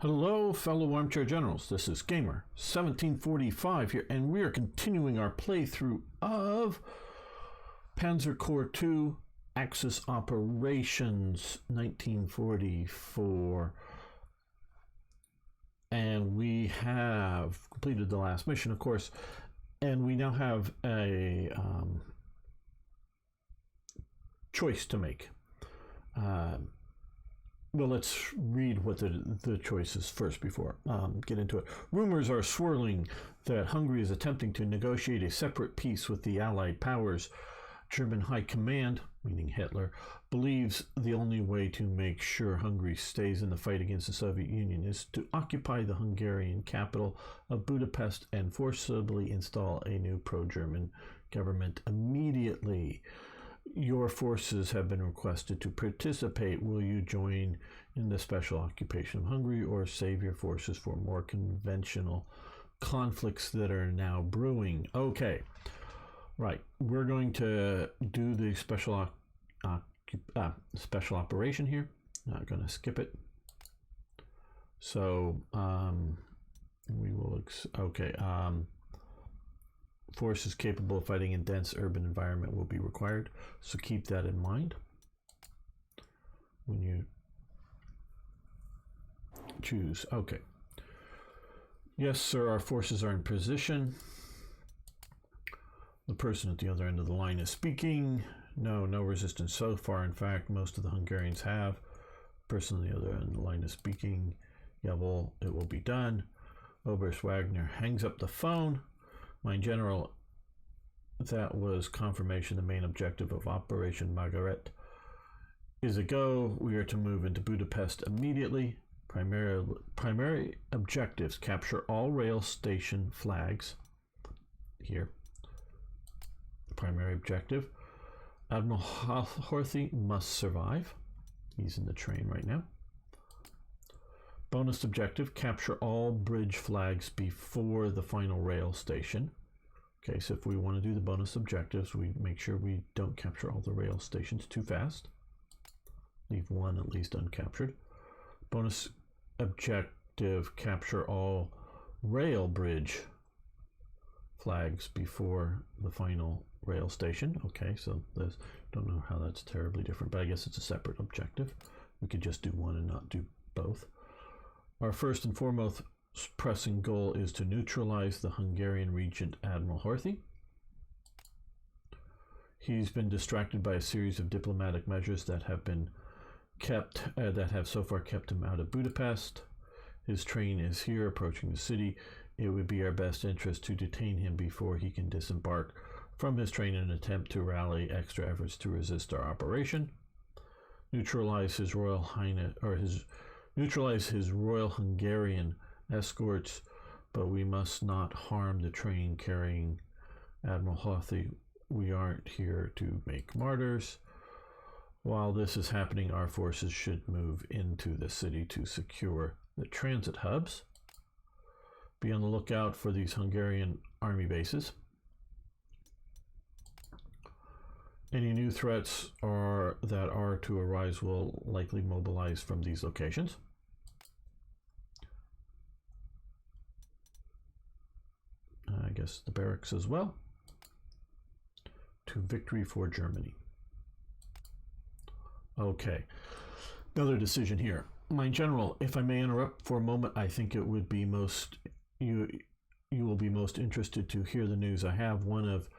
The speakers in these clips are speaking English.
Hello, fellow armchair generals. This is Gamer 1745 here, and we are continuing our playthrough of Panzer Corps II Axis Operations 1944. And we have completed the last mission, of course, and we now have a choice to make. Well, let's read what the choice is first before get into it. Rumors are swirling that Hungary is attempting to negotiate a separate peace with the Allied powers. German High Command, meaning Hitler, believes the only way to make sure Hungary stays in the fight against the Soviet Union is to occupy the Hungarian capital of Budapest and forcibly install a new pro-German government immediately. Your forces have been requested to participate. Will you join in the special occupation of Hungary or save your forces for more conventional conflicts that are now brewing? Okay, right. We're going to do the special operation here. Not going to skip it. So we will. Forces capable of fighting in dense urban environment will be required. So keep that in mind when you choose. Okay. Yes, sir, our forces are in position. The person at the other end of the line is speaking. No resistance so far. In fact, most of the Hungarians have. The person on the other end of the line is speaking. Yeah, well, it will be done. Oberst Wagner hangs up the phone. My general, that was confirmation. The main objective of Operation Margarethe is a go. We are to move into Budapest immediately. Primary objectives: capture all rail station flags. Here. Primary objective. Admiral Horthy must survive. He's in the train right now. Bonus objective, capture all bridge flags before the final rail station. Okay, so if we want to do the bonus objectives, we make sure we don't capture all the rail stations too fast. Leave one at least uncaptured. Bonus objective, capture all rail bridge flags before the final rail station. Okay, so this, don't know how that's terribly different, but I guess it's a separate objective. We could just do one and not do both. Our first and foremost pressing goal is to neutralize the Hungarian Regent Admiral Horthy. He's been distracted by a series of diplomatic measures that have so far kept him out of Budapest. His train is here approaching the city. It would be our best interest to detain him before he can disembark from his train in an attempt to rally extra efforts to resist our operation. Neutralize his Royal Hungarian escorts, but we must not harm the train carrying Admiral Horthy. We aren't here to make martyrs. While this is happening, our forces should move into the city to secure the transit hubs. Be on the lookout for these Hungarian army bases. Any new threats that are to arise will likely mobilize from these locations. I guess the barracks as well. To victory for Germany. Okay, another decision here. My general, if I may interrupt for a moment, I think it would be you will be most interested to hear the news. I have one of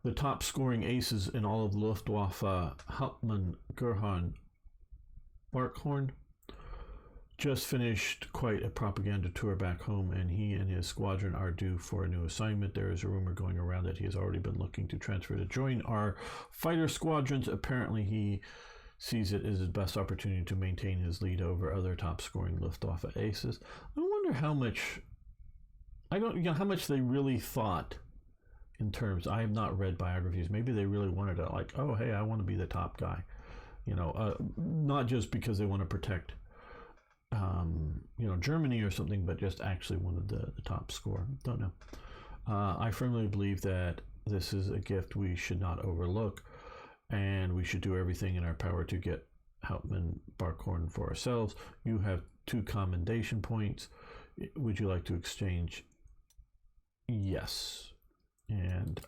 the top scoring aces in all of the Luftwaffe, Hauptmann Gerhard Barkhorn, just finished quite a propaganda tour back home, and he and his squadron are due for a new assignment. There is a rumor going around that he has already been looking to transfer to join our fighter squadrons. Apparently he sees it as his best opportunity to maintain his lead over other top scoring Luftwaffe aces. I wonder how much how much they really thought in terms. I have not read biographies. Maybe they really wanted to, like, oh hey, I want to be the top guy, not just because they want to protect Germany or something, but just actually wanted the top score. Don't know. I firmly believe that this is a gift we should not overlook, and we should do everything in our power to get Hauptmann Barkhorn for ourselves. You have 2 commendation points. Would you like to exchange? Yes. And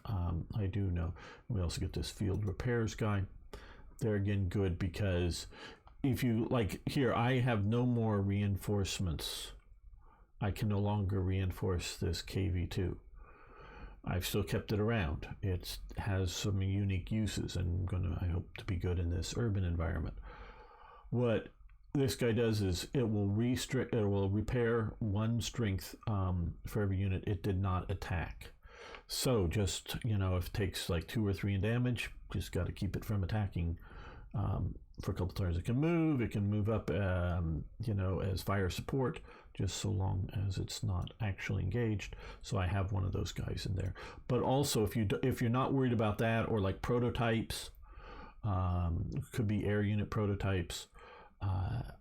I do know. We also get this field repairs guy. They're again good because if you like here, I have no more reinforcements. I can no longer reinforce this KV2. I've still kept it around. It has some unique uses, and I hope to be good in this urban environment. What this guy does is it will repair 1 strength for every unit it did not attack. So just, if it takes like 2 or 3 in damage, just got to keep it from attacking for a couple turns. It can move up, as fire support, just so long as it's not actually engaged. So I have one of those guys in there. But also, if you're not worried about that, or like prototypes, could be air unit prototypes,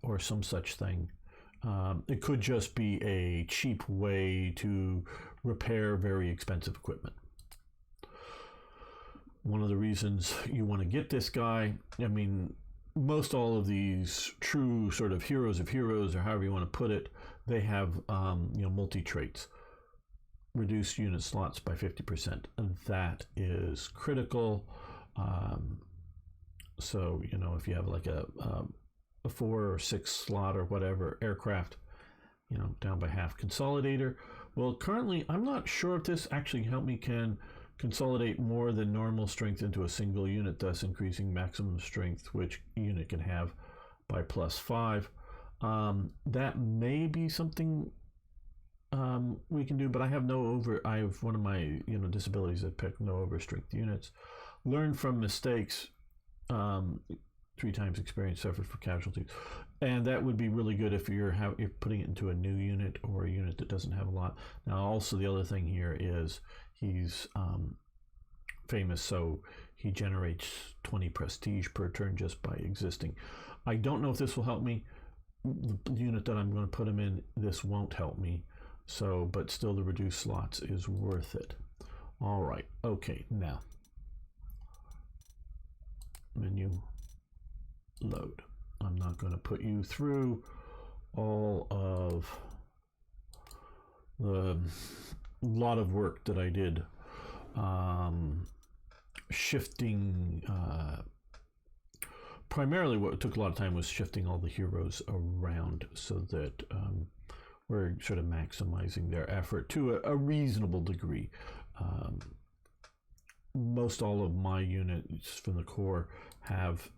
or some such thing. It could just be a cheap way to repair very expensive equipment. One of the reasons you want to get this guy, most all of these true sort of heroes of heroes, or however you want to put it, they have multi-traits. Reduce unit slots by 50%. And that is critical. So, if you have like a 4 or 6 slot or whatever aircraft, down by half. Consolidator. Well, currently, I'm not sure if this actually can consolidate more than normal strength into a single unit, thus increasing maximum strength which unit can have by +5. That may be something we can do, but I have one of my disabilities that pick no overstrength units. Learn from mistakes. 3 times experience suffered for casualties, and that would be really good if you're putting it into a new unit or a unit that doesn't have a lot. Now, also the other thing here is he's famous, so he generates 20 prestige per turn just by existing. I don't know if this will help me. The unit that I'm going to put him in, this won't help me. So, but still, the reduced slots is worth it. All right. Okay. Now, menu. Load. I'm not going to put you through all of the lot of work that I did shifting. Primarily what took a lot of time was shifting all the heroes around so that we're sort of maximizing their effort to a reasonable degree. Most all of my units from the Corps have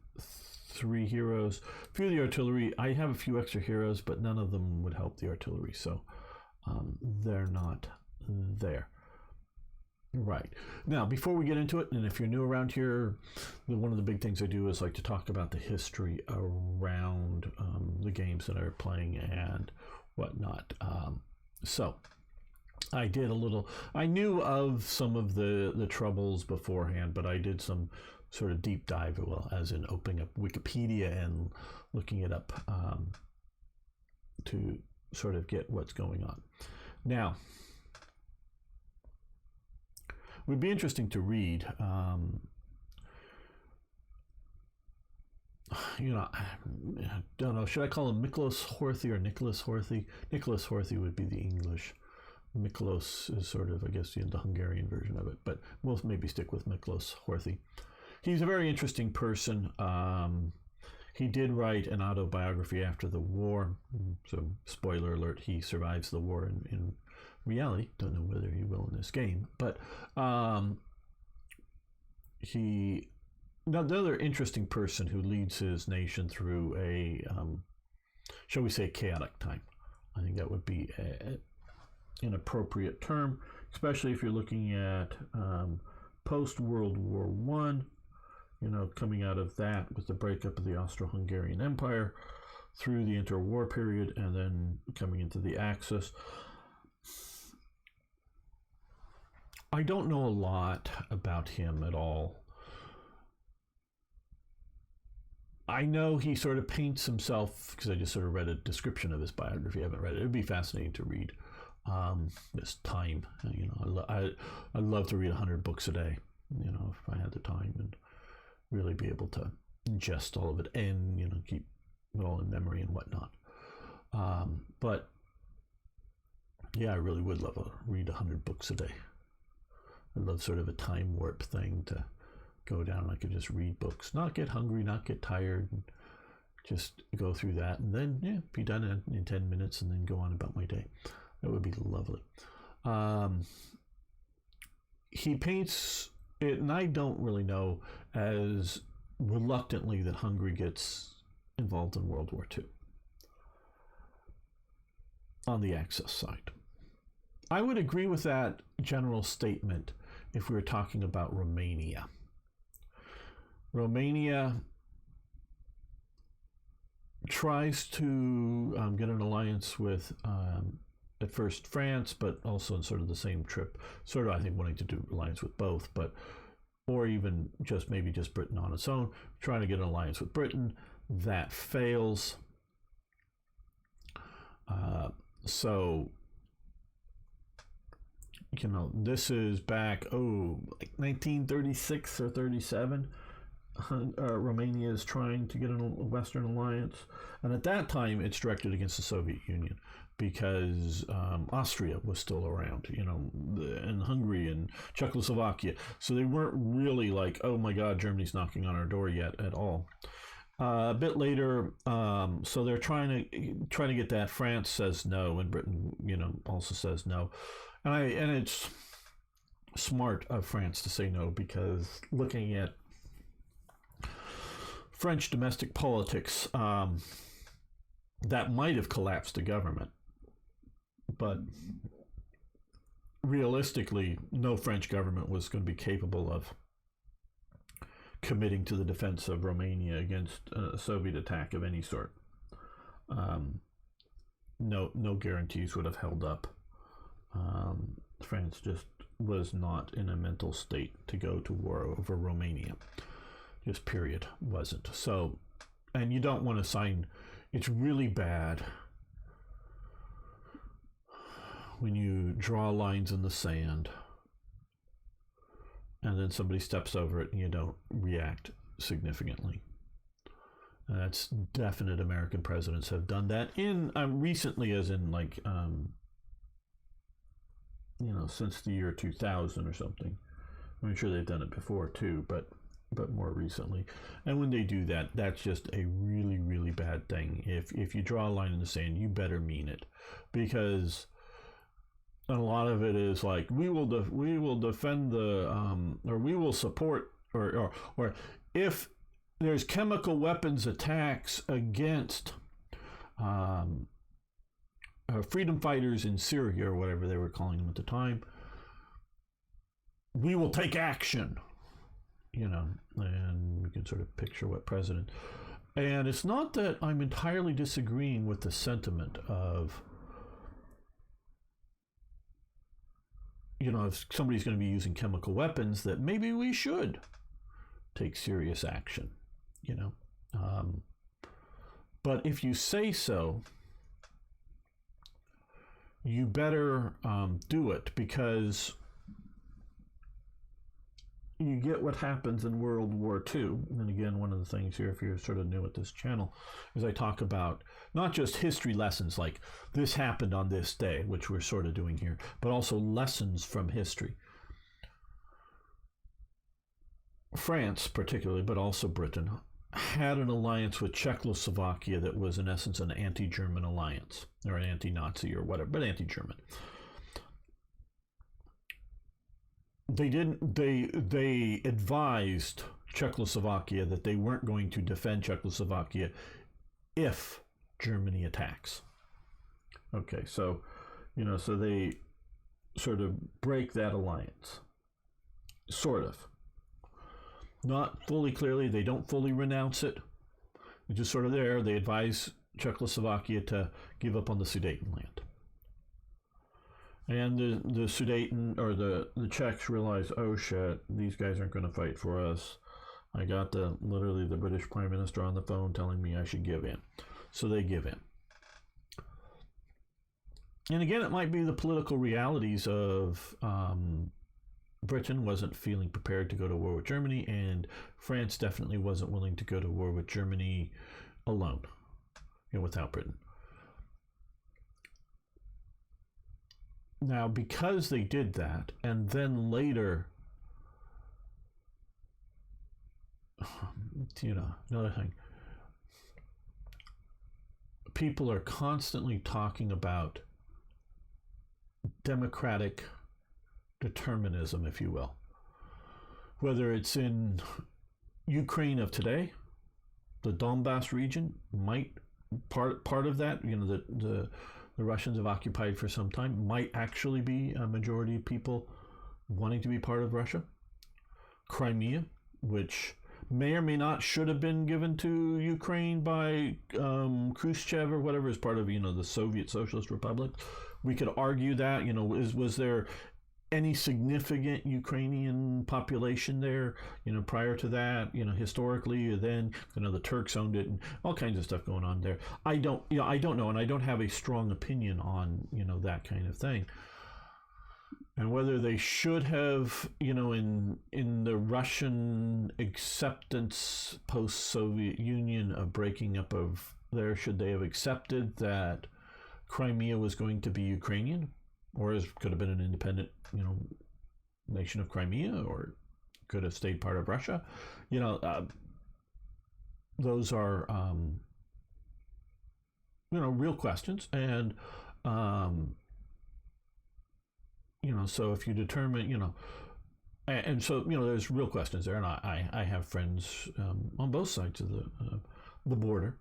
3 heroes. A few of the artillery, I have a few extra heroes, but none of them would help the artillery, so they're not there. Right. Now, before we get into it, and if you're new around here, one of the big things I do is like to talk about the history around the games that I'm playing and whatnot. So I knew of some of the troubles beforehand, but I did some sort of deep dive, as in opening up Wikipedia and looking it up to sort of get what's going on. Now, it would be interesting to read. I don't know. Should I call him Miklós Horthy or Nicholas Horthy? Nicholas Horthy would be the English. Miklós is sort of, I guess, the Hungarian version of it, but we'll maybe stick with Miklós Horthy. He's a very interesting person. He did write an autobiography after the war. So, spoiler alert, he survives the war in reality. Don't know whether he will in this game. But another interesting person who leads his nation through a, shall we say, chaotic time. I think that would be an appropriate term, especially if you're looking at post-World War I. Coming out of that with the breakup of the Austro-Hungarian Empire through the interwar period and then coming into the Axis. I don't know a lot about him at all. I know he sort of paints himself, because I just sort of read a description of his biography. I haven't read it. It would be fascinating to read this time. I'd love to read 100 books a day, if I had the time, and really be able to ingest all of it and keep it all in memory and whatnot. But yeah, I really would love to read 100 books a day. I love sort of a time warp thing to go down. I could just read books, not get hungry, not get tired, and just go through that, and then be done in 10 minutes, and then go on about my day. That would be lovely. He paints it, and I don't really know, as reluctantly that Hungary gets involved in World War II on the Axis side. I would agree with that general statement if we were talking about Romania. Romania tries to get an alliance with, at first, France, but also in sort of the same trip, sort of, I think, wanting to do alliance with both, but, or even maybe just Britain on its own, trying to get an alliance with Britain. That fails. So, this is back, like 1936 or 37. Romania is trying to get a Western alliance. And at that time, it's directed against the Soviet Union because Austria was still around, and Hungary and Czechoslovakia. So they weren't really like, oh my God, Germany's knocking on our door yet at all. A bit later, so they're trying to get that. France says no, and Britain, also says no, and it's smart of France to say no, because looking at French domestic politics, that might have collapsed the government, but realistically, no French government was going to be capable of committing to the defense of Romania against a Soviet attack of any sort. No guarantees would have held up. France just was not in a mental state to go to war over Romania. Just period, wasn't. So, and you don't want to sign, it's really bad when you draw lines in the sand and then somebody steps over it and you don't react significantly. And that's definite. American presidents have done that in recently, as in like since the year 2000 or something. I'm sure they've done it before too, but more recently. And when they do that, that's just a really, really bad thing. If you draw a line in the sand, you better mean it, because a lot of it is like, we will defend or we will support, or if there's chemical weapons attacks against freedom fighters in Syria, or whatever they were calling them at the time, we will take action, and we can sort of picture what president. And it's not that I'm entirely disagreeing with the sentiment of, if somebody's going to be using chemical weapons, that maybe we should take serious action, but if you say so, you better do it, because you get what happens in World War II. And again, one of the things here, if you're sort of new at this channel, is I talk about not just history lessons like this happened on this day, which we're sort of doing here, but also lessons from history. France, particularly, but also Britain, had an alliance with Czechoslovakia that was in essence an anti-German alliance, or an anti-Nazi or whatever, but anti-German. They advised Czechoslovakia that they weren't going to defend Czechoslovakia if Germany attacks. Okay, so so they sort of break that alliance, sort of. Not fully clearly, they don't fully renounce it. It's just sort of there. They advise Czechoslovakia to give up on the Sudetenland. And the Sudeten, or the Czechs, realize, oh shit, these guys aren't going to fight for us. I got literally the British Prime Minister on the phone telling me I should give in. So they give in. And again, it might be the political realities of Britain wasn't feeling prepared to go to war with Germany, and France definitely wasn't willing to go to war with Germany alone, without Britain. Now, because they did that, and then later, another thing, people are constantly talking about democratic determinism, if you will. Whether it's in Ukraine of today, the Donbass region might part of that. The Russians have occupied for some time, might actually be a majority of people wanting to be part of Russia. Crimea, which may or may not should have been given to Ukraine by Khrushchev or whatever, as part of the Soviet Socialist Republic. We could argue that was there any significant Ukrainian population there prior to that, historically. Then the Turks owned it, and all kinds of stuff going on there. I don't know, and I don't have a strong opinion on that kind of thing. And whether they should have, in the Russian acceptance post-Soviet Union of breaking up of there, should they have accepted that Crimea was going to be Ukrainian, or could have been an independent, nation of Crimea, or could have stayed part of Russia? Those are, real questions, and so if you determine, and so there's real questions there, and I have friends on both sides of the border.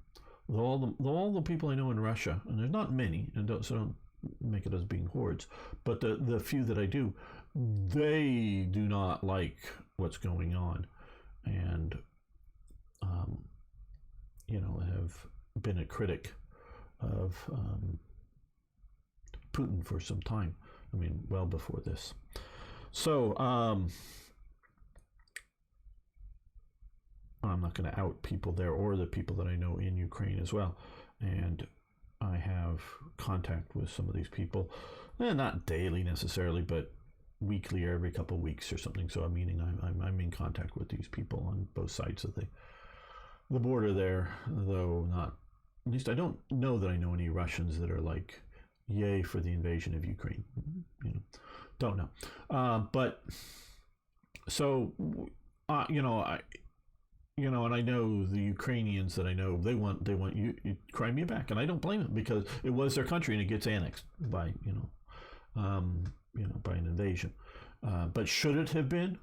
All the people I know in Russia, and there's not many, and don't make it as being hordes, but the few that I do, they do not like what's going on, and have been a critic of Putin for some time. I mean, well before this. So I'm not going to out people there, or the people that I know in Ukraine as well. And I have contact with some of these people, not daily necessarily, but weekly or every couple of weeks or something. So I'm in contact with these people on both sides of the border there, though not, at least I don't know that I know any Russians that are like, yay for the invasion of Ukraine. Don't know. But so, and I know the Ukrainians that I know, they want Crimea back, and I don't blame them, because it was their country and it gets annexed by by an invasion. But should it have been?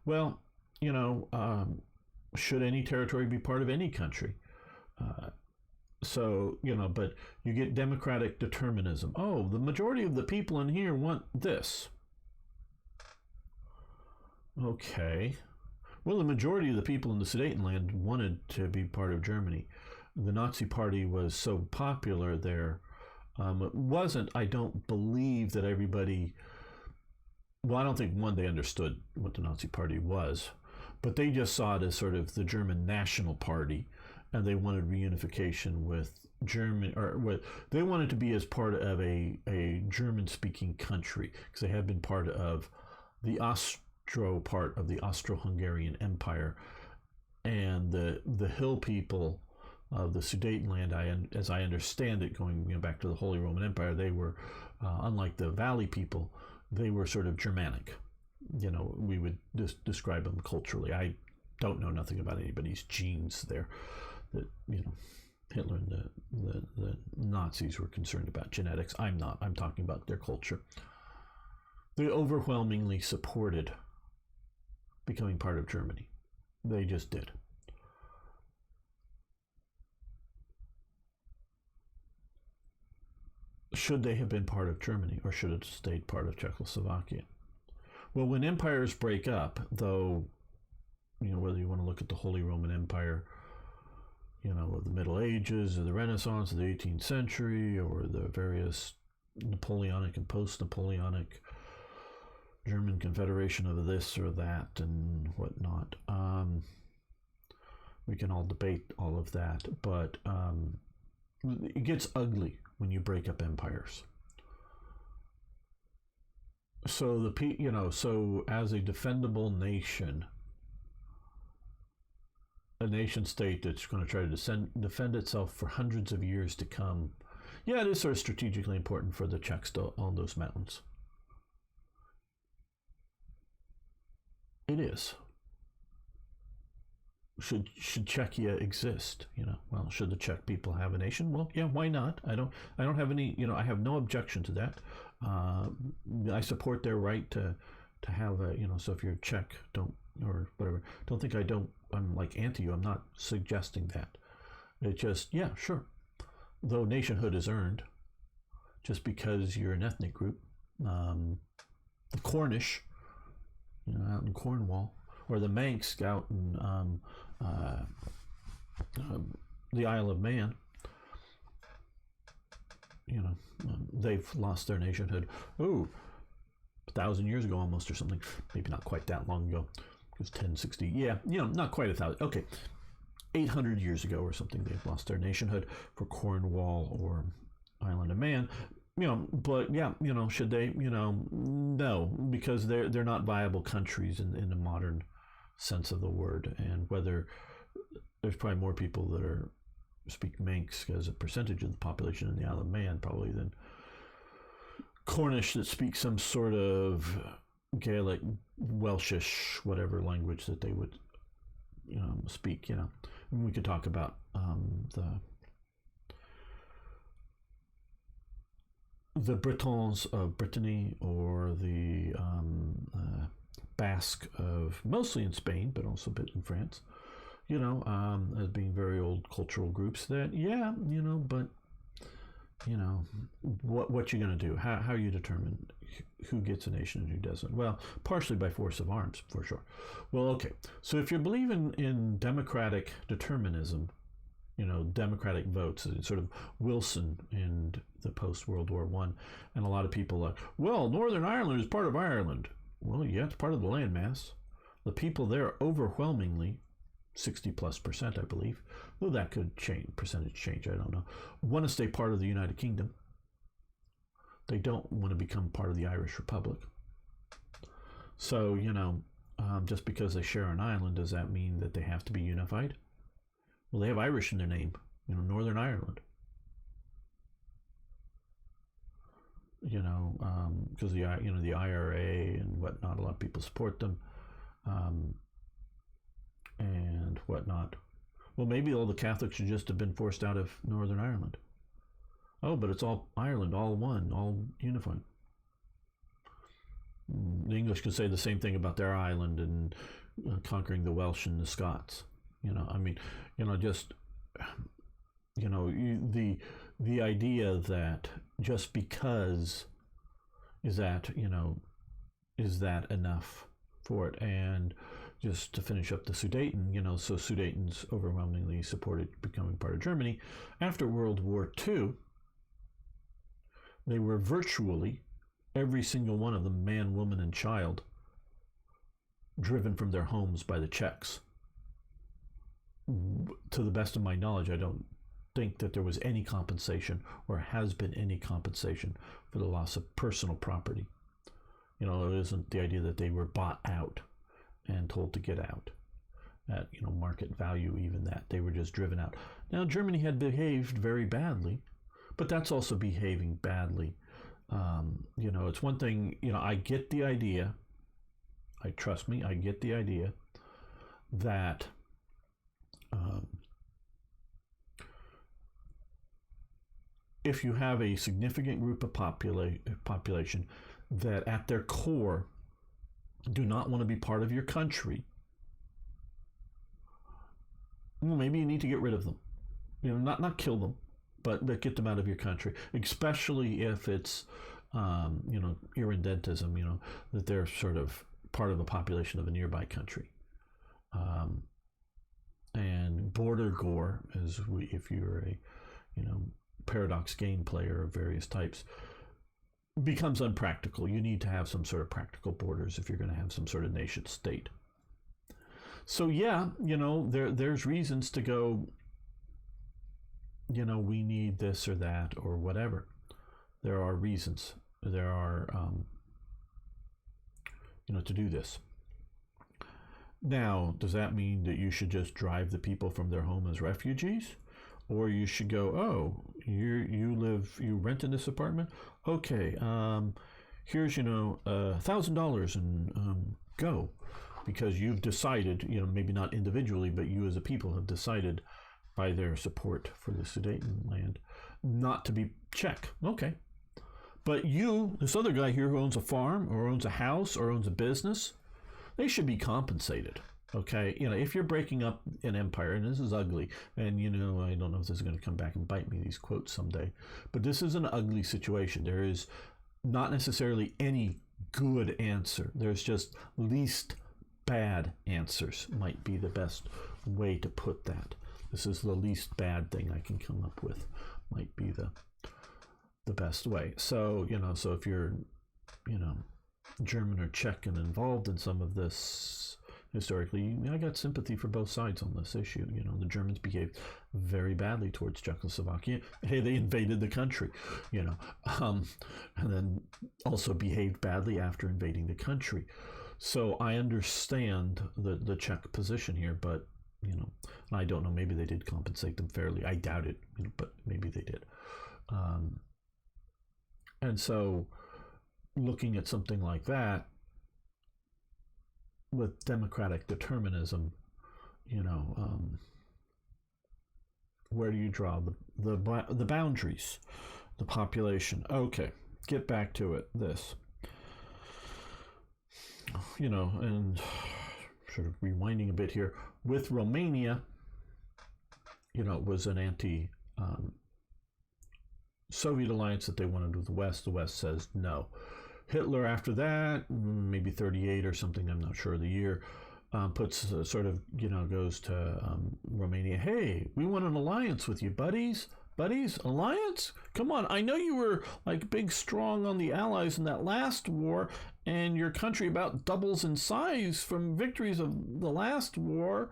Well, should any territory be part of any country? So, but you get democratic determinism. Oh, the majority of the people in here want this. Okay. Well, the majority of the people in the Sudetenland wanted to be part of Germany. The Nazi Party was so popular there. It wasn't, I don't believe that everybody, well, I don't think, they understood what the Nazi Party was, but they just saw it as sort of the German National Party, and they wanted reunification with German, or what they wanted to be as part of a German-speaking country, because they had been part of the part of the Austro-Hungarian Empire, and the hill people of the Sudetenland, as I understand it, going back to the Holy Roman Empire, they were, unlike the valley people, they were sort of Germanic. We would describe them culturally. I don't know nothing about anybody's genes there. That Hitler and the Nazis were concerned about genetics. I'm not. I'm talking about their culture. They overwhelmingly supported becoming part of Germany. They just did. Should they have been part of Germany, or should it have stayed part of Czechoslovakia? Well, when empires break up, though, whether you want to look at the Holy Roman Empire, of the Middle Ages, or the Renaissance of the 18th century, or the various Napoleonic and post-Napoleonic German Confederation of this or that and whatnot. We can all debate all of that, but it gets ugly when you break up empires. So so as a defendable nation, a nation state that's going to try to defend itself for hundreds of years to come, Yeah, it is sort of strategically important for the Czechs to own those mountains. It is. Should Czechia exist? Well, should the Czech people have a nation? Well, yeah, why not? I don't have any. I have no objection to that. I support their right to have a. So if you're Czech, don't or whatever. Don't think I'm like anti you. I'm not suggesting that. It just, yeah, sure. Though nationhood is earned, just because you're an ethnic group. The Cornish, out in Cornwall, or the Manx out in the Isle of Man. They've lost their nationhood. 1,000 years ago almost, or something. Maybe not quite that long ago. It was 1060. Yeah, not quite 1,000. Okay, 800 years ago or something. They've lost their nationhood for Cornwall or Island of Man. But yeah, should they? No, because they're not viable countries in the modern sense of the word. And whether there's probably more people that speak Manx as a percentage of the population in the Isle of Man probably than Cornish that speak some sort of Gaelic, Welshish, whatever language that they would speak. And we could talk about the Bretons of Brittany, or the Basque of mostly in Spain, but also a bit in France, as being very old cultural groups that, but, what you're going to do, how you determine who gets a nation and who doesn't. Well, partially by force of arms, for sure. Well, okay. So if you believe in democratic determinism, democratic votes, sort of Wilson in the post-World War I, and a lot of people are, well, Northern Ireland is part of Ireland. Well, yeah, it's part of the landmass. The people there overwhelmingly, 60+%, I believe, though that could change, percentage change, I don't know, want to stay part of the United Kingdom. They don't want to become part of the Irish Republic. So, just because they share an island, does that mean that they have to be unified? Well, they have Irish in their name, Northern Ireland. Because the IRA and whatnot, a lot of people support them, and whatnot. Well, maybe all the Catholics should just have been forced out of Northern Ireland. Oh, but it's all Ireland, all one, all unified. The English could say the same thing about their island and conquering the Welsh and the Scots. The idea that just because is that enough for it. And just to finish up the Sudeten, so Sudetens overwhelmingly supported becoming part of Germany. After World War II, they were virtually, every single one of them, man, woman, and child, driven from their homes by the Czechs. To the best of my knowledge, I don't think that there was any compensation or has been any compensation for the loss of personal property. It isn't the idea that they were bought out and told to get out at market value, even that. They were just driven out. Now, Germany had behaved very badly, but that's also behaving badly. It's one thing, I get the idea, I get the idea that if you have a significant group of population that at their core do not want to be part of your country, well, maybe you need to get rid of them. Not kill them, but get them out of your country, especially if it's irredentism, that they're sort of part of a population of a nearby country. And border gore, if you're a paradox game player of various types, becomes unpractical. You need to have some sort of practical borders if you're going to have some sort of nation state. So yeah, there's reasons to go, we need this or that or whatever. There are reasons. There are, to do this. Now, does that mean that you should just drive the people from their home as refugees? Or you should go, you rent in this apartment? Okay, here's, $1,000 and go. Because you've decided, maybe not individually, but you as a people have decided by their support for the Sudetenland not to be Czech. Okay. But you, this other guy here who owns a farm or owns a house or owns a business, they should be compensated. Okay, if you're breaking up an empire, and this is ugly, and I don't know if this is going to come back and bite me, these quotes someday, but this is an ugly situation. There is not necessarily any good answer. There's just least bad answers might be the best way to put that. This is the least bad thing I can come up with, might be the best way. So, so if you're, German or Czech and involved in some of this historically, I got sympathy for both sides on this issue. The Germans behaved very badly towards Czechoslovakia. Hey, they invaded the country, and then also behaved badly after invading the country. So I understand the Czech position here, but, I don't know, maybe they did compensate them fairly. I doubt it, but maybe they did. And so looking at something like that, with democratic determinism, where do you draw the boundaries, the population? Okay, get back to it. This, and sort of rewinding a bit here, with Romania, it was an Soviet alliance that they wanted with the West. The West says no. Hitler, after that, maybe 38 or something, I'm not sure the year, puts goes to Romania. Hey, we want an alliance with you, buddies. Alliance? Come on, I know you were like big, strong on the Allies in that last war, and your country about doubles in size from victories of the last war.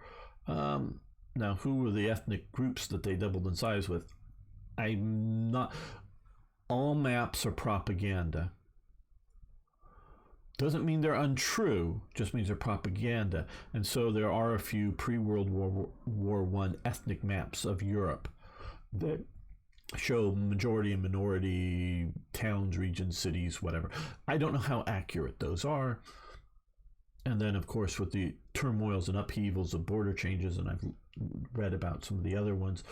Now, who were the ethnic groups that they doubled in size with? I'm not. All maps are propaganda. Doesn't mean they're untrue, just means they're propaganda. And so there are a few pre-World War I ethnic maps of Europe that show majority and minority towns, regions, cities, whatever. I don't know how accurate those are. And then, of course, with the turmoils and upheavals of border changes, and I've read about some of the other ones,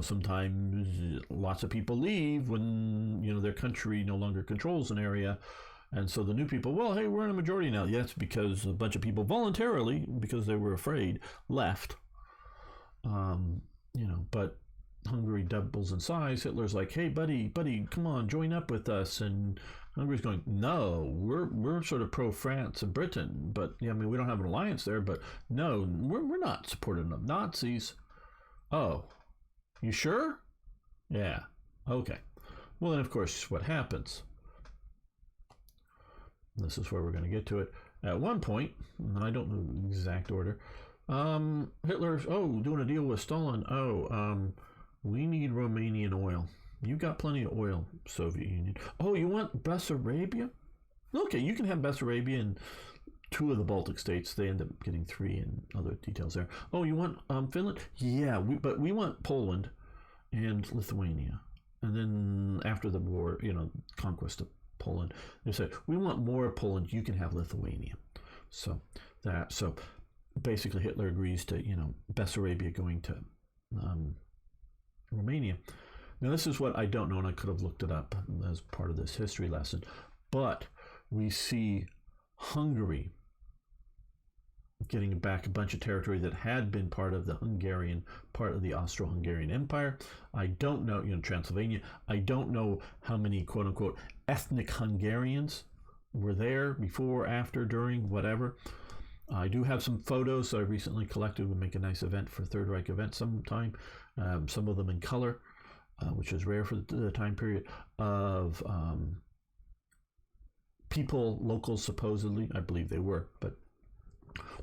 sometimes lots of people leave when, their country no longer controls an area. And so the new people, well, hey, we're in a majority now. Yes, because a bunch of people voluntarily, because they were afraid, left. But Hungary doubles in size. Hitler's like, hey, buddy, come on, join up with us. And Hungary's going, no, we're sort of pro-France and Britain. But, we don't have an alliance there. But no, we're not supporting of Nazis. Oh, you sure? Yeah, okay. Well, then, of course, what happens? This is where we're going to get to it. At one point, and I don't know the exact order, Hitler's, doing a deal with Stalin. We need Romanian oil. You got plenty of oil, Soviet Union. Oh, you want Bessarabia? Okay, you can have Bessarabia and 2 of the Baltic states. They end up getting 3 and other details there. Oh, you want Finland? Yeah, but we want Poland and Lithuania. And then after the war, conquest of Poland, they said, we want more Poland, you can have Lithuania. So basically Hitler agrees to, Bessarabia going to Romania. Now this is what I don't know, and I could have looked it up as part of this history lesson, but we see Hungary getting back a bunch of territory that had been part of the Austro-Hungarian Empire. I don't know, Transylvania. I don't know how many quote-unquote ethnic Hungarians were there before, after, during, whatever. I do have some photos that I recently collected. Would make a nice event for Third Reich event sometime. Some of them in color, which is rare for the time period, of people, locals supposedly, I believe they were, but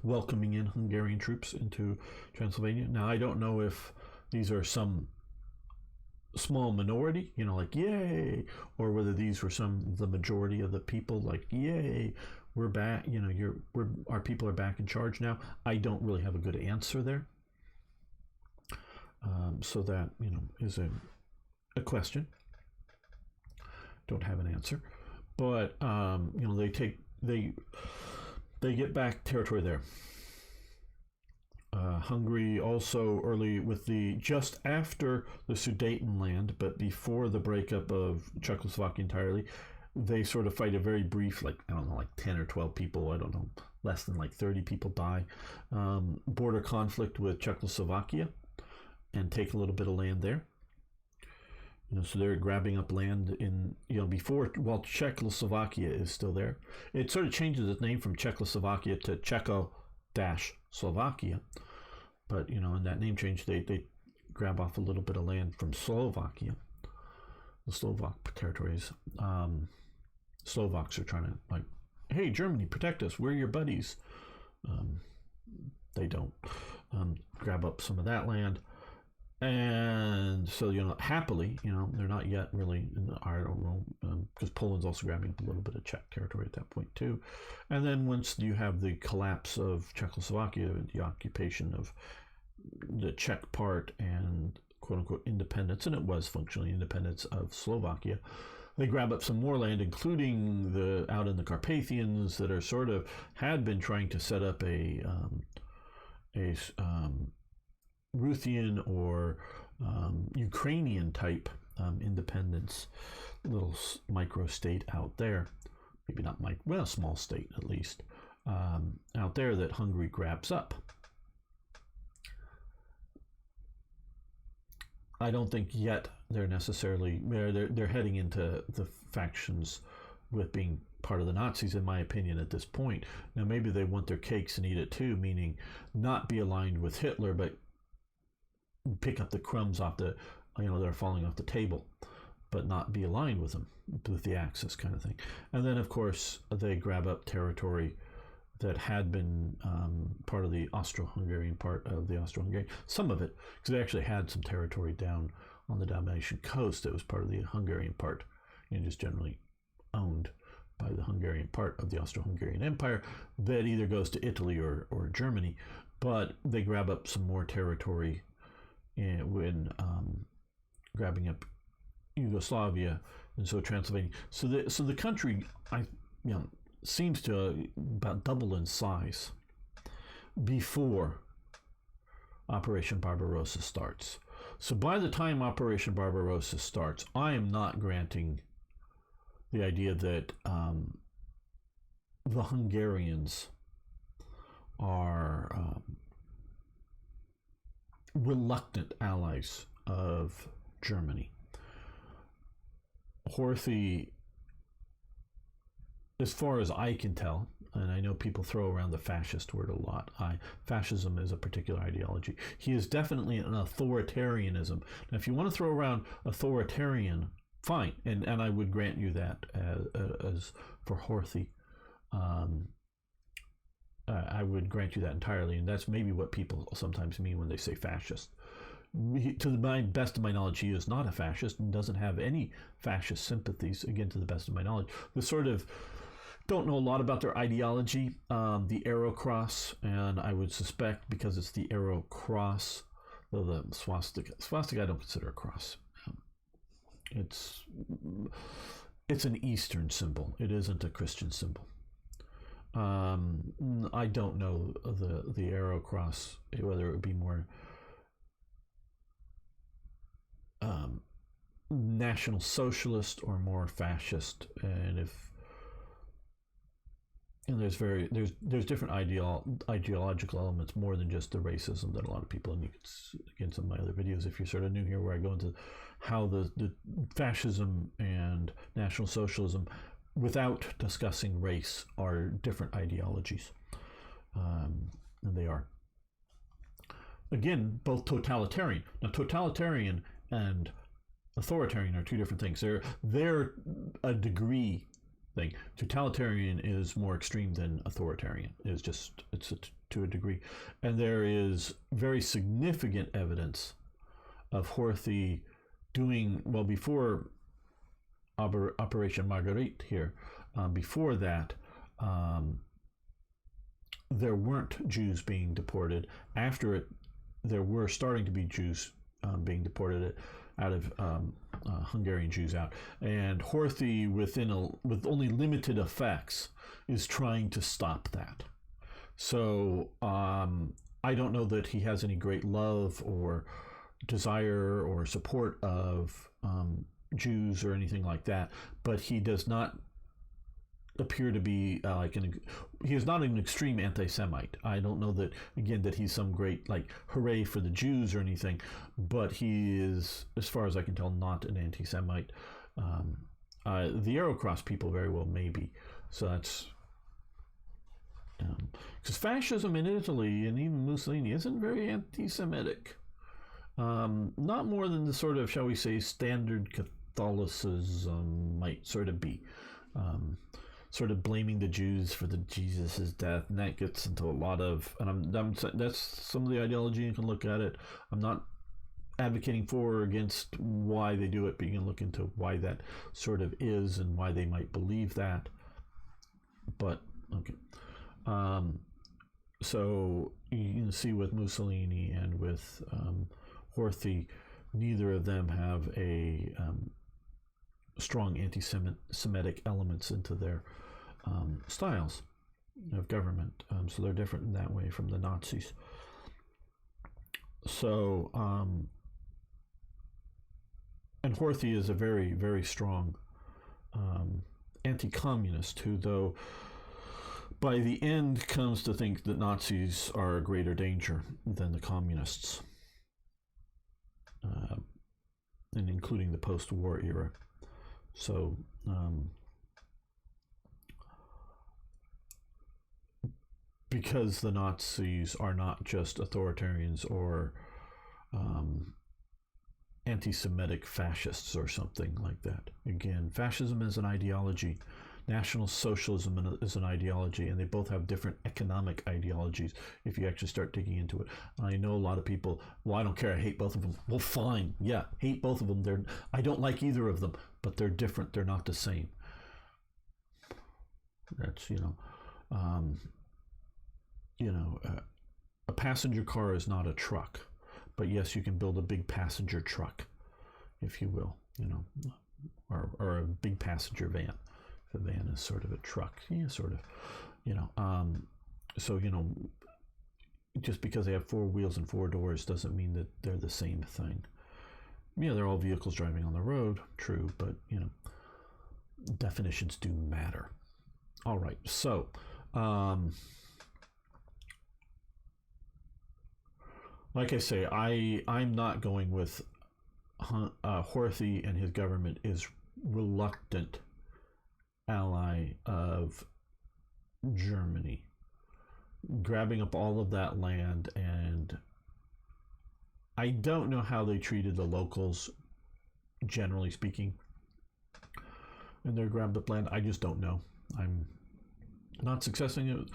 welcoming in Hungarian troops into Transylvania. Now, I don't know if these are some small minority, like, yay, or whether these were the majority of the people, like, yay, we're back, our people are back in charge now. I don't really have a good answer there. So that, is a question. Don't have an answer, but they get back territory there. Hungary also early with just after the Sudetenland, but before the breakup of Czechoslovakia entirely, they sort of fight a very brief, like 10 or 12 people, I don't know, less than 30 people die, border conflict with Czechoslovakia, and take a little bit of land there. So they're grabbing up land while Czechoslovakia is still there. It sort of changes its name from Czechoslovakia to Czechoslovakia. But, in that name change, they grab off a little bit of land from Slovakia, the Slovak territories. Slovaks are trying to, hey, Germany, protect us. We're your buddies. They don't. Grab up some of that land. And so, happily, they're not yet really, I don't know, because Poland's also grabbing a little bit of Czech territory at that point too. And then once you have the collapse of Czechoslovakia, the occupation of the Czech part and quote-unquote independence, and it was functionally independence of Slovakia, they grab up some more land, including out in the Carpathians that are had been trying to set up a Ruthian or Ukrainian type independence, little micro state out there, maybe not small state at least, out there that Hungary grabs up. I don't think yet they're necessarily they're heading into the factions with being part of the Nazis, in my opinion, at this point. Now maybe they want their cakes and eat it too, meaning not be aligned with Hitler, but pick up the crumbs off that are falling off the table, but not be aligned with them, with the Axis kind of thing. And then, of course, they grab up territory that had been part of the Austro-Hungarian part of the Austro-Hungarian, some of it, because they actually had some territory down on the Dalmatian coast that was part of the Hungarian part, just generally owned by the Hungarian part of the Austro-Hungarian Empire that either goes to Italy or Germany. But they grab up some more territory when grabbing up Yugoslavia, and so Transylvania. So the country, seems to about double in size before Operation Barbarossa starts. So by the time Operation Barbarossa starts, I am not granting the idea that the Hungarians are reluctant allies of Germany. Horthy, as far as I can tell, and I know people throw around the fascist word a lot. Fascism is a particular ideology. He is definitely an authoritarianism. Now, if you want to throw around authoritarian, fine, and I would grant you that as for Horthy. I would grant you that entirely, and that's maybe what people sometimes mean when they say fascist. To the best of my knowledge, he is not a fascist and doesn't have any fascist sympathies, again, to the best of my knowledge. Don't know a lot about their ideology, the Arrow Cross, and I would suspect because it's the Arrow Cross, though the swastika I don't consider a cross. It's an Eastern symbol. It isn't a Christian symbol. I don't know the Arrow Cross, whether it would be more National Socialist or more fascist, and there's different ideological elements more than just the racism that a lot of people, and you can again some of my other videos if you're sort of new here, where I go into how the fascism and National Socialism, without discussing race, are different ideologies, and they are again both totalitarian. Now, totalitarian and authoritarian are two different things. They're a degree thing. Totalitarian is more extreme than authoritarian. To a degree, and there is very significant evidence of Horthy doing well before Operation Margarethe here. Before that, there weren't Jews being deported. After it, there were starting to be Jews being deported out of Hungarian Jews out. And Horthy, with only limited effects, is trying to stop that. So I don't know that he has any great love or desire or support of Jews or anything like that, but he does not appear to be he is not an extreme anti-Semite. I don't know that, again, that he's some great hooray for the Jews or anything, but he is, as far as I can tell, not an anti-Semite. The Arrow Cross people very well maybe. So that's because fascism in Italy and even Mussolini isn't very anti-Semitic. Not more than the sort of, shall we say, standard Catholicism might sort of be. Sort of blaming the Jews for the Jesus' death, and that gets into a lot of, and that's some of the ideology. You can look at it. I'm not advocating for or against why they do it, but you can look into why that sort of is and why they might believe that. But okay, so you can see with Mussolini and with Horthy, neither of them have a strong anti-Semitic elements into their styles of government. So they're different in that way from the Nazis. So, and Horthy is a very, very strong anti-communist who, though, by the end comes to think that Nazis are a greater danger than the communists, and including the post-war era. So, because the Nazis are not just authoritarians or anti-Semitic fascists or something like that. Again, fascism is an ideology. National Socialism is an ideology, and they both have different economic ideologies if you actually start digging into it. I know a lot of people, well, I don't care, I hate both of them. Well, fine, yeah, hate both of them. I don't like either of them, but they're different. They're not the same. That's, a passenger car is not a truck, but yes, you can build a big passenger truck, if you will, or a big passenger van. The van is sort of a truck, yeah, sort of, so, just because they have 4 wheels and 4 doors doesn't mean that they're the same thing. Yeah, they're all vehicles driving on the road, true, but, definitions do matter. All right, so, like I say, I'm not going with Horthy, and his government is reluctant ally of Germany, grabbing up all of that land, and I don't know how they treated the locals, generally speaking, in their grabbed up land. I just don't know. I'm not suggesting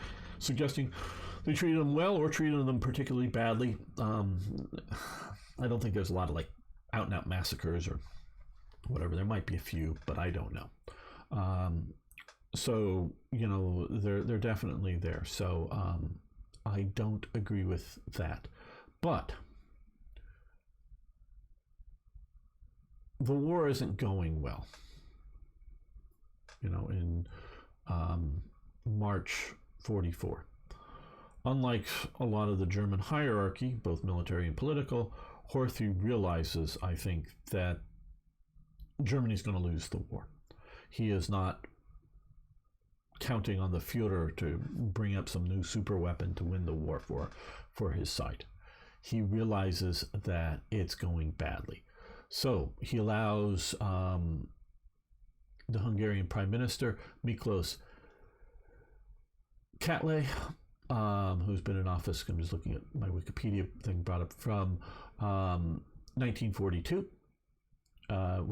they treated them well or treated them particularly badly. I don't think there's a lot of out and out massacres or whatever. There might be a few, but I don't know. So, they're definitely there. So, I don't agree with that. But the war isn't going well. In March 44. Unlike a lot of the German hierarchy, both military and political, Horthy realizes, I think, that Germany's going to lose the war. He is not counting on the Führer to bring up some new super weapon to win the war for his side. He realizes that it's going badly. So he allows the Hungarian Prime Minister, Miklós Kállay, who's been in office, I'm just looking at my Wikipedia thing brought up, from 1942, and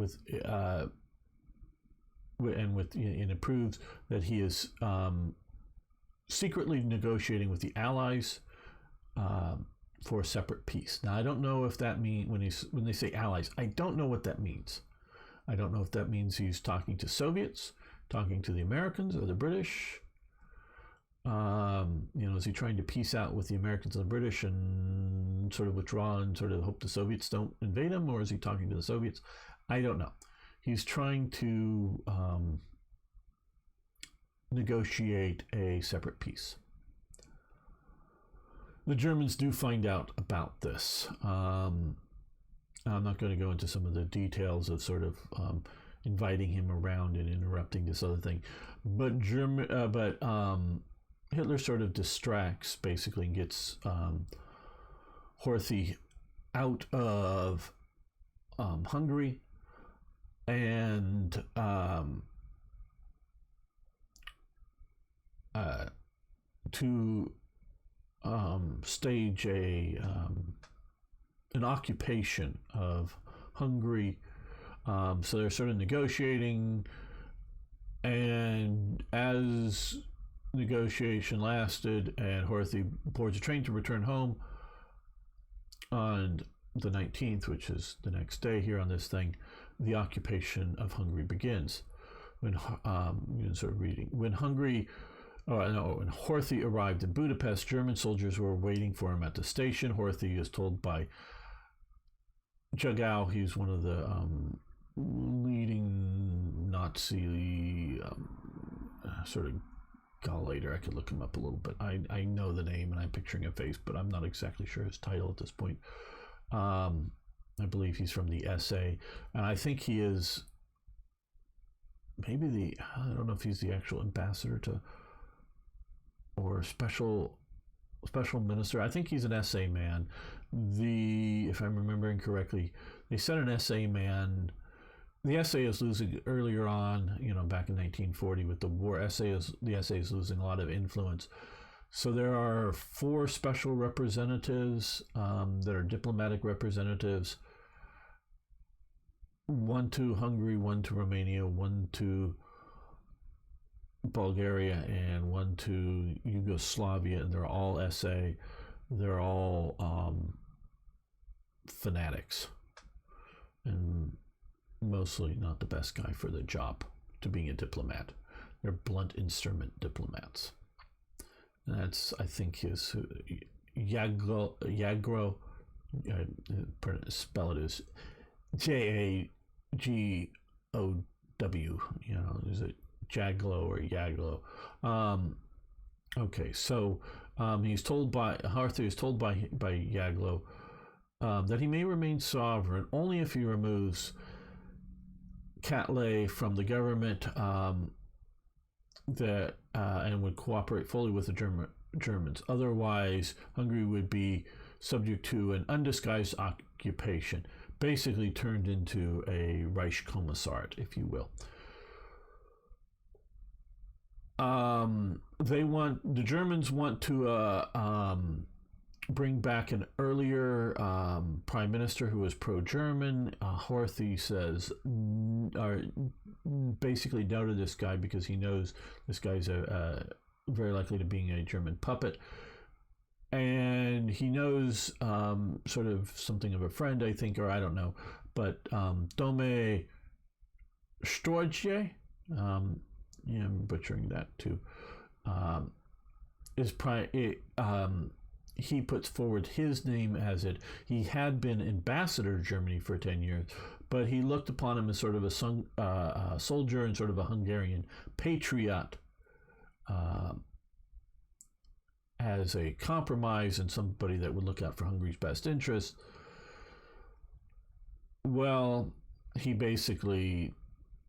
it proves that he is secretly negotiating with the Allies for a separate peace. Now, I don't know if that means, when they say Allies, I don't know what that means. I don't know if that means he's talking to Soviets, talking to the Americans or the British. Is he trying to peace out with the Americans and the British and sort of withdraw and sort of hope the Soviets don't invade him, or is he talking to the Soviets? I don't know. He's trying to negotiate a separate peace. The Germans do find out about this. I'm not going to go into some of the details of sort of inviting him around and interrupting this other thing, but Hitler sort of distracts, basically, and gets Horthy out of Hungary, and to stage an occupation of Hungary. So they're sort of negotiating, and as negotiation lasted and Horthy boards a train to return home on the 19th, which is the next day here on this thing, the occupation of Hungary begins. When when Horthy arrived in Budapest, German soldiers were waiting for him at the station. Horthy is told by Jagau, he's one of the leading Nazi sort of Kállay. I could look him up a little bit. I know the name and I'm picturing a face, but I'm not exactly sure his title at this point. I believe he's from the SA, and I think he is maybe I don't know if he's the actual ambassador to or special minister. I think he's an SA man. If I'm remembering correctly, they sent an SA man. The SA is losing earlier on, back in 1940 with the war. The SA is losing a lot of influence. So there are 4 special representatives that are diplomatic representatives. 1 to Hungary, 1 to Romania, 1 to Bulgaria, and 1 to Yugoslavia, and they're all SA. They're all fanatics, and mostly not the best guy for the job to being a diplomat. They're blunt instrument diplomats. And that's, I think, his Jagro. Spell it as Jagow. Is it Jaglo or Yaglo? Okay, so Horthy is told by Jaglo that he may remain sovereign only if he removes Kállay from the government, and would cooperate fully with the Germans. Otherwise, Hungary would be subject to an undisguised occupation, basically turned into a Reichskommissariat, if you will. The Germans want to bring back an earlier prime minister who was pro-German. Horthy says, basically no to this guy because he knows this guy's very likely to being a German puppet. And he knows sort of something of a friend, I think, or I don't know, but Dome Storje, I'm butchering that too, he puts forward his name as it. He had been ambassador to Germany for 10 years, but he looked upon him as sort of a soldier and sort of a Hungarian patriot, as a compromise and somebody that would look out for Hungary's best interests. Well, he basically,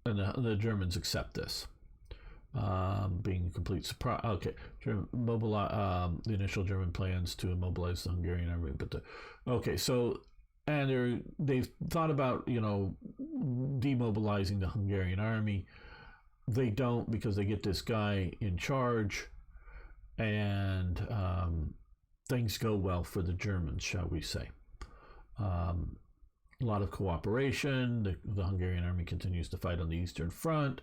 and the Germans accept this, being a complete surprise. Okay, the initial German plans to immobilize the Hungarian army, and they've thought about demobilizing the Hungarian army. They don't, because they get this guy in charge, and things go well for the Germans, shall we say. A lot of cooperation. The Hungarian army continues to fight on the Eastern Front,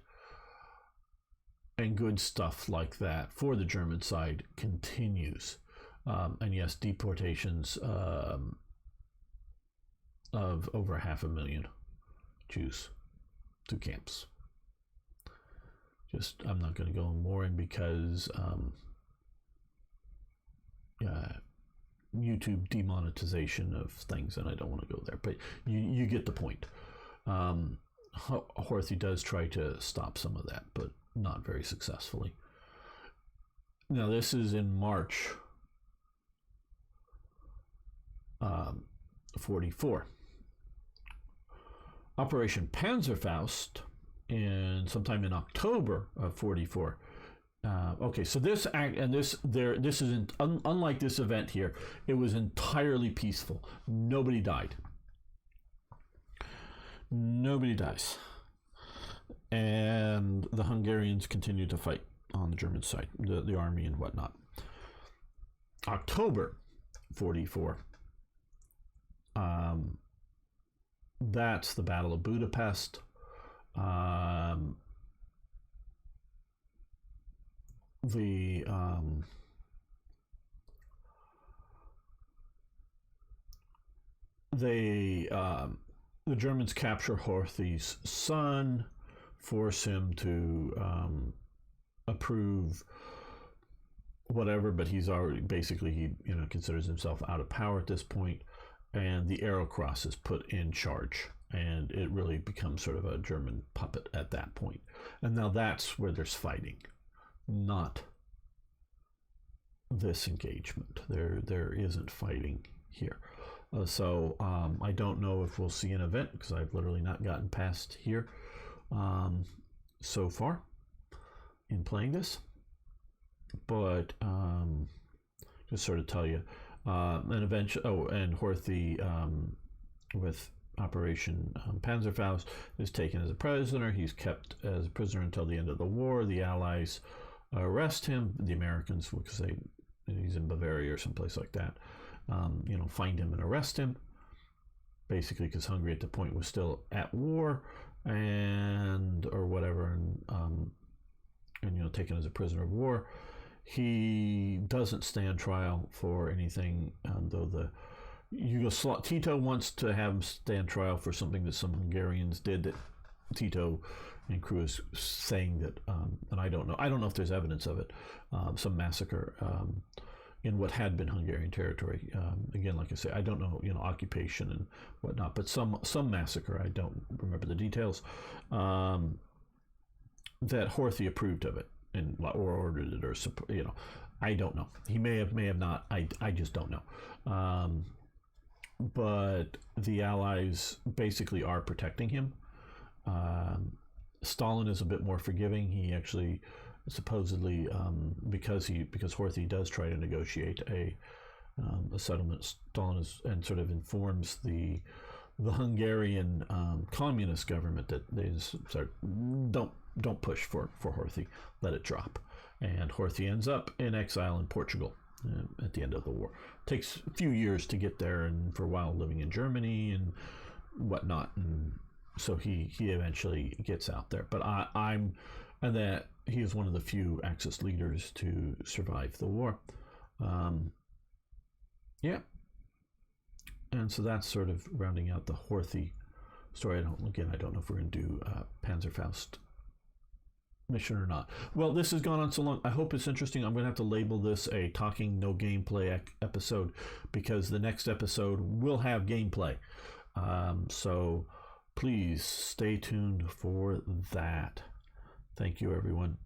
and good stuff like that for the German side continues. And yes, deportations of over 500,000 Jews to camps. I'm not going to go more in because YouTube demonetization of things, and I don't want to go there, but you get the point. Horthy does try to stop some of that, but not very successfully. Now, this is in March 44. Operation Panzerfaust, sometime in October of 44. Okay, so this isn't unlike this event here. It was entirely peaceful. Nobody died. Nobody dies, and the Hungarians continue to fight on the German side, the army and whatnot. October 44. That's the Battle of Budapest. The Germans capture Horthy's son, force him to approve whatever, but he's already basically he considers himself out of power at this point, and the Arrow Cross is put in charge, and it really becomes sort of a German puppet at that point. And now that's where there's fighting, not this engagement. There isn't fighting here. So I don't know if we'll see an event, because I've literally not gotten past here so far in playing this. But just sort of tell you, and eventually, and Horthy with Operation Panzerfaust is taken as a prisoner. He's kept as a prisoner until the end of the war. The Allies arrest him. The Americans, because he's in Bavaria or someplace like that, find him and arrest him, basically because Hungary at the point was still at war or whatever, and taken as a prisoner of war. He doesn't stand trial for anything, though Tito wants to have him stand trial for something that some Hungarians did that Tito and crew is saying that, and I don't know if there's evidence of it, some massacre in what had been Hungarian territory. Again, like I say, I don't know, occupation and whatnot, but some massacre. I don't remember the details. That Horthy approved of it or ordered it, or I don't know. He may have not. I just don't know. But the Allies basically are protecting him. Stalin is a bit more forgiving. He actually supposedly, because Horthy does try to negotiate a settlement, Stalin and sort of informs the Hungarian communist government that they don't push for Horthy, let it drop, and Horthy ends up in exile in Portugal at the end of the war. Takes a few years to get there, and for a while living in Germany and whatnot, and so he eventually gets out there. But and that he is one of the few Axis leaders to survive the war. Yeah. And so that's sort of rounding out the Horthy story. I don't know if we're going to do Panzerfaust mission or not. Well, this has gone on so long. I hope it's interesting. I'm going to have to label this a talking no gameplay episode, because the next episode will have gameplay. So please stay tuned for that. Thank you, everyone.